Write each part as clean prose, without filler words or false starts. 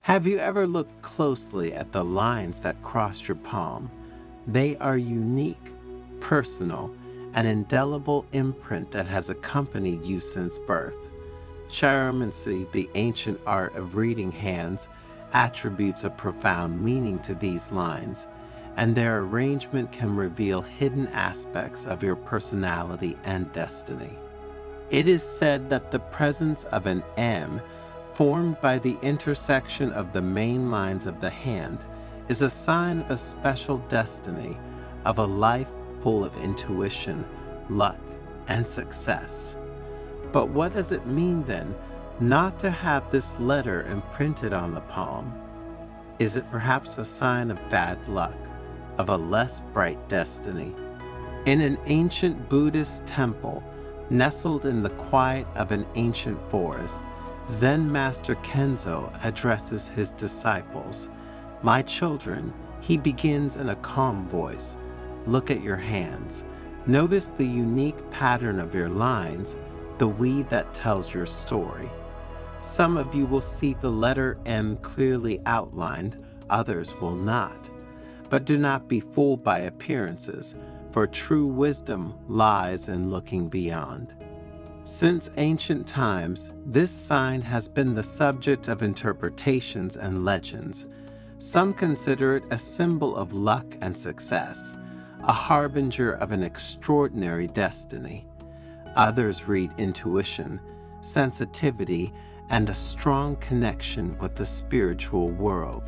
Have you ever looked closely at the lines that cross your palm? They are unique, personal, an indelible imprint that has accompanied you since birth. Chiromancy, the ancient art of reading hands, attributes a profound meaning to these lines, and their arrangement can reveal hidden aspects of your personality and destiny. It is said that the presence of an M, formed by the intersection of the main lines of the hand, is a sign of a special destiny, of a life full of intuition, luck, and success. But what does it mean then not to have this letter imprinted on the palm? Is it perhaps a sign of bad luck, of a less bright destiny? In an ancient Buddhist temple, nestled in the quiet of an ancient forest, Zen Master Kenzo addresses his disciples. "My children," he begins in a calm voice, "look at your hands. Notice the unique pattern of your lines, the weave that tells your story. Some of you will see the letter M clearly outlined, others will not. But do not be fooled by appearances, for true wisdom lies in looking beyond." Since ancient times, this sign has been the subject of interpretations and legends. Some consider it a symbol of luck and success, a harbinger of an extraordinary destiny. Others read intuition, sensitivity, and a strong connection with the spiritual world.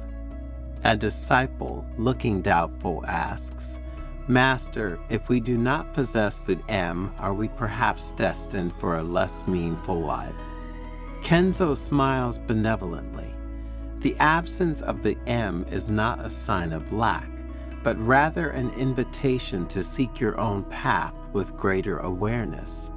A disciple, looking doubtful, asks, "Master, if we do not possess the M, are we perhaps destined for a less meaningful life?" Kenzo smiles benevolently. The absence of the M is not a sign of lack, but rather an invitation to seek your own path with greater awareness.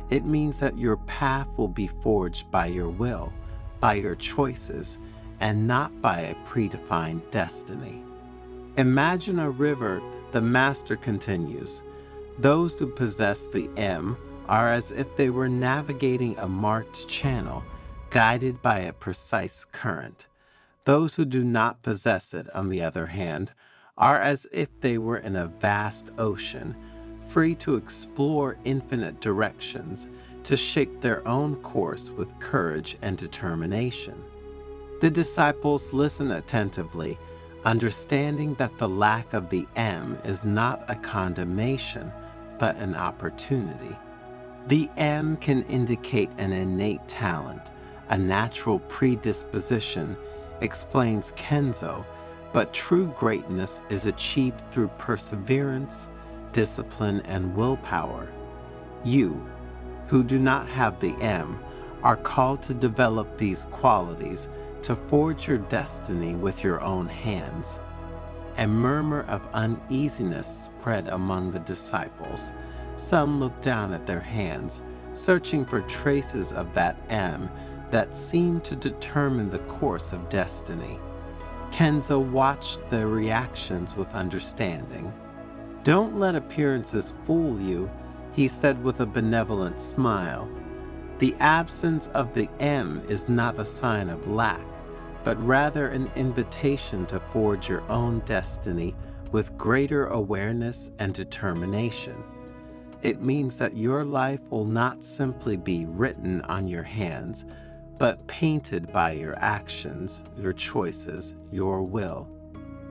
It means that your path will be forged by your will, by your choices, and not by a predefined destiny. Imagine a river. The Master continues, "Those who possess the M are as if they were navigating a marked channel, guided by a precise current. Those who do not possess it, on the other hand, are as if they were in a vast ocean, free to explore infinite directions, to shape their own course with courage and determination." The disciples listen attentively, understanding that the lack of the M is not a condemnation, but an opportunity. The M can indicate an innate talent, a natural predisposition, explains Kenzo, but true greatness is achieved through perseverance, discipline, and willpower. You, who do not have the M, are called to develop these qualities, to forge your destiny with your own hands. A murmur of uneasiness spread among the disciples. Some looked down at their hands, searching for traces of that M that seemed to determine the course of destiny. Kenzo watched their reactions with understanding. "Don't let appearances fool you," he said with a benevolent smile. "The absence of the M is not a sign of lack, but rather an invitation to forge your own destiny with greater awareness and determination. It means that your life will not simply be written on your hands, but painted by your actions, your choices, your will."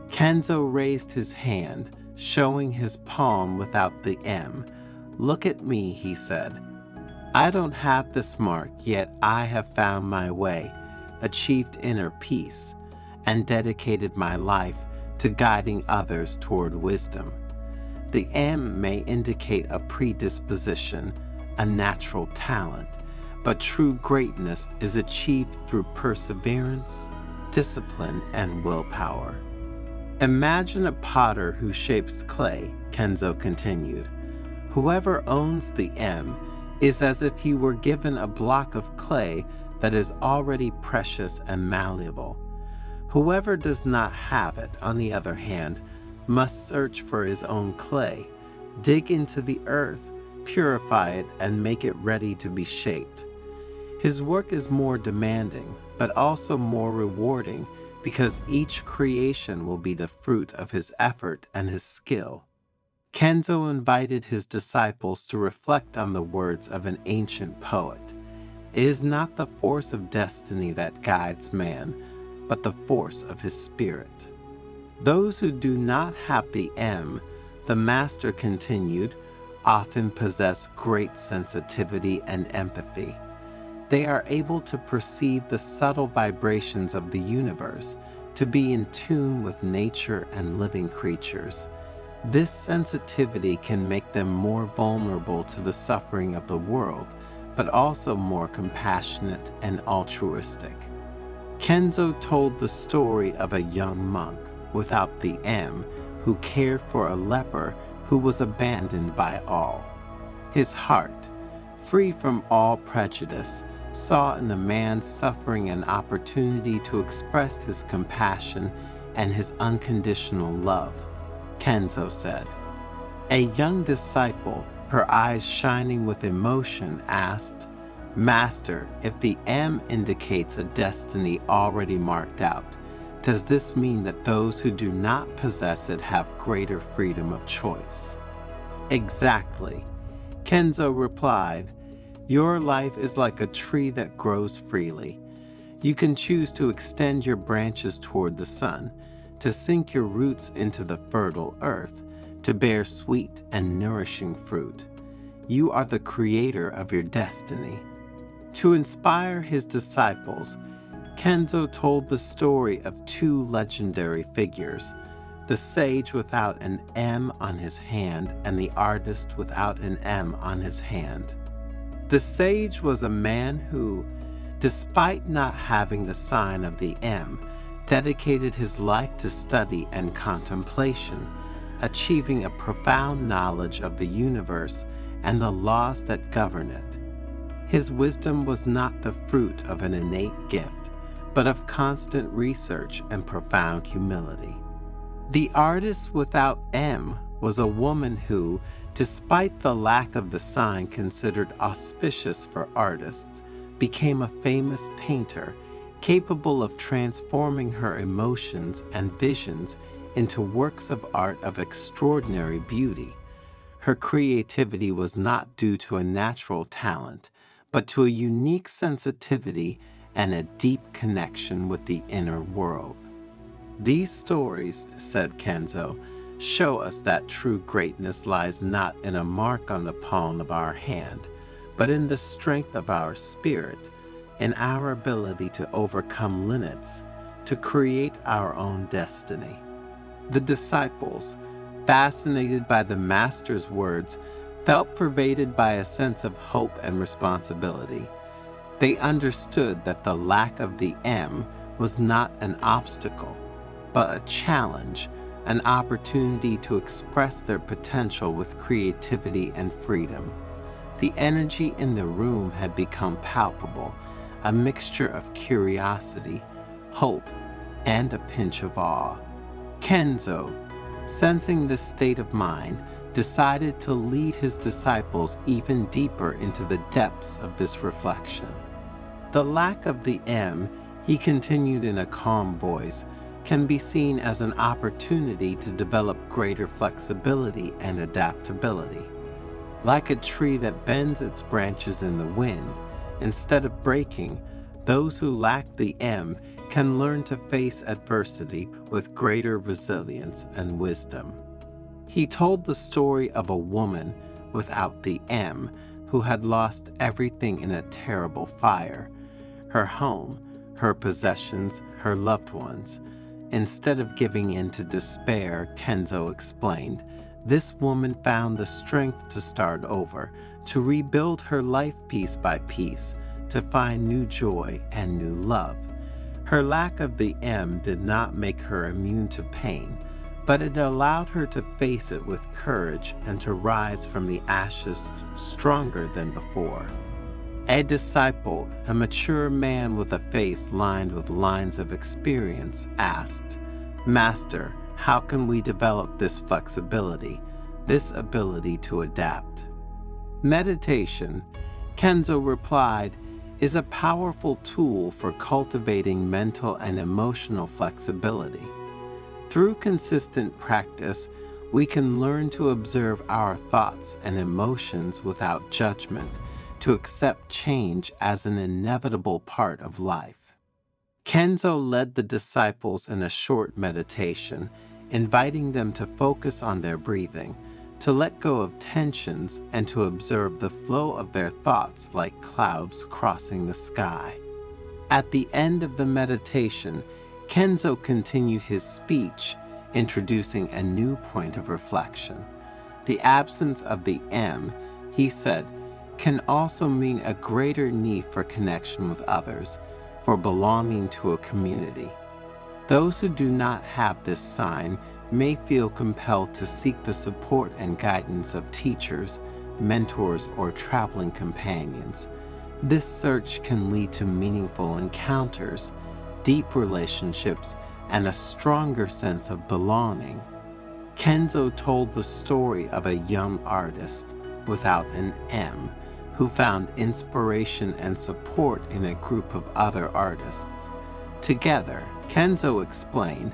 Kenzo raised his hand, showing his palm without the M. "Look at me," he said. "I don't have this mark, yet I have found my way, achieved inner peace, and dedicated my life to guiding others toward wisdom." The M may indicate a predisposition, a natural talent, but true greatness is achieved through perseverance, discipline, and willpower. Imagine a potter who shapes clay, Kenzo continued. Whoever owns the M is as if he were given a block of clay that is already precious and malleable. Whoever does not have it, on the other hand, must search for his own clay, dig into the earth, purify it, and make it ready to be shaped. His work is more demanding, but also more rewarding because each creation will be the fruit of his effort and his skill. Kenzo invited his disciples to reflect on the words of an ancient poet. It is not the force of destiny that guides man, but the force of his spirit. Those who do not have the M, the master continued, often possess great sensitivity and empathy. They are able to perceive the subtle vibrations of the universe, to be in tune with nature and living creatures. This sensitivity can make them more vulnerable to the suffering of the world, but also more compassionate and altruistic. Kenzo told the story of a young monk without the M who cared for a leper who was abandoned by all. His heart, free from all prejudice, saw in the man suffering an opportunity to express his compassion and his unconditional love. Kenzo said. A young disciple, her eyes shining with emotion, asked, "Master, if the M indicates a destiny already marked out, does this mean that those who do not possess it have greater freedom of choice?" Exactly. Kenzo replied, "Your life is like a tree that grows freely. You can choose to extend your branches toward the sun, to sink your roots into the fertile earth, to bear sweet and nourishing fruit. You are the creator of your destiny." To inspire his disciples, Kenzo told the story of two legendary figures, the sage without an M on his hand and the artist without an M on his hand. The sage was a man who, despite not having the sign of the M, dedicated his life to study and contemplation, achieving a profound knowledge of the universe and the laws that govern it. His wisdom was not the fruit of an innate gift, but of constant research and profound humility. The artist without M was a woman who, despite the lack of the sign considered auspicious for artists, became a famous painter, capable of transforming her emotions and visions into works of art of extraordinary beauty. Her creativity was not due to a natural talent, but to a unique sensitivity and a deep connection with the inner world. These stories, said Kenzo, show us that true greatness lies not in a mark on the palm of our hand, but in the strength of our spirit, in our ability to overcome limits, to create our own destiny. The disciples, fascinated by the Master's words, felt pervaded by a sense of hope and responsibility. They understood that the lack of the M was not an obstacle, but a challenge, an opportunity to express their potential with creativity and freedom. The energy in the room had become palpable, a mixture of curiosity, hope, and a pinch of awe. Kenzo, sensing this state of mind, decided to lead his disciples even deeper into the depths of this reflection. The lack of the M, he continued in a calm voice, can be seen as an opportunity to develop greater flexibility and adaptability. Like a tree that bends its branches in the wind, instead of breaking, those who lack the M can learn to face adversity with greater resilience and wisdom. He told the story of a woman without the M who had lost everything in a terrible fire: her home, her possessions, her loved ones. Instead of giving in to despair, Kenzo explained, this woman found the strength to start over, to rebuild her life piece by piece, to find new joy and new love. Her lack of the M did not make her immune to pain, but it allowed her to face it with courage and to rise from the ashes stronger than before. A disciple, a mature man with a face lined with lines of experience, asked, "Master, how can we develop this flexibility, this ability to adapt?" Meditation, Kenzo replied, is a powerful tool for cultivating mental and emotional flexibility. Through consistent practice, we can learn to observe our thoughts and emotions without judgment, to accept change as an inevitable part of life. Kenzo led the disciples in a short meditation, inviting them to focus on their breathing, to let go of tensions, and to observe the flow of their thoughts like clouds crossing the sky. At the end of the meditation, Kenzo continued his speech, introducing a new point of reflection. The absence of the M, he said, can also mean a greater need for connection with others, for belonging to a community. Those who do not have this sign may feel compelled to seek the support and guidance of teachers, mentors, or traveling companions. This search can lead to meaningful encounters, deep relationships, and a stronger sense of belonging. Kenzo told the story of a young artist without an M who found inspiration and support in a group of other artists. Together, Kenzo explained,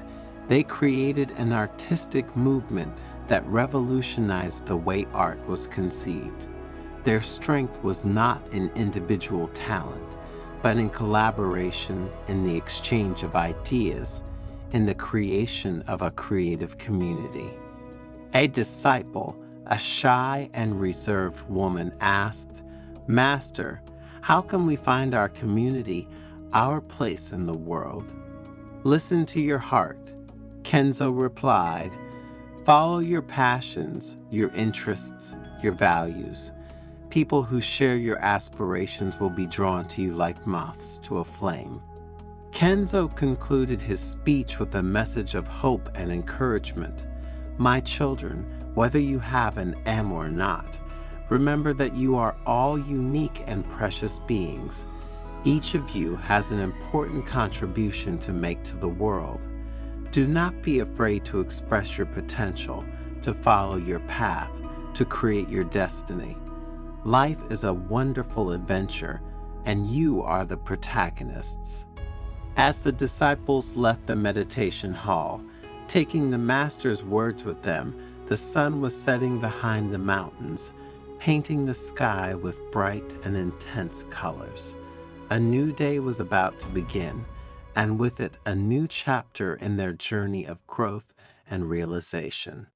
they created an artistic movement that revolutionized the way art was conceived. Their strength was not in individual talent, but in collaboration, in the exchange of ideas, in the creation of a creative community. A disciple, a shy and reserved woman, asked, "Master, how can we find our community, our place in the world?" "Listen to your heart," Kenzo replied. "Follow your passions, your interests, your values. People who share your aspirations will be drawn to you like moths to a flame." Kenzo concluded his speech with a message of hope and encouragement. My children, whether you have an M or not, remember that you are all unique and precious beings. Each of you has an important contribution to make to the world. Do not be afraid to express your potential, to follow your path, to create your destiny. Life is a wonderful adventure, and you are the protagonists. As the disciples left the meditation hall, taking the Master's words with them, the sun was setting behind the mountains, painting the sky with bright and intense colors. A new day was about to begin, and with it a new chapter in their journey of growth and realization.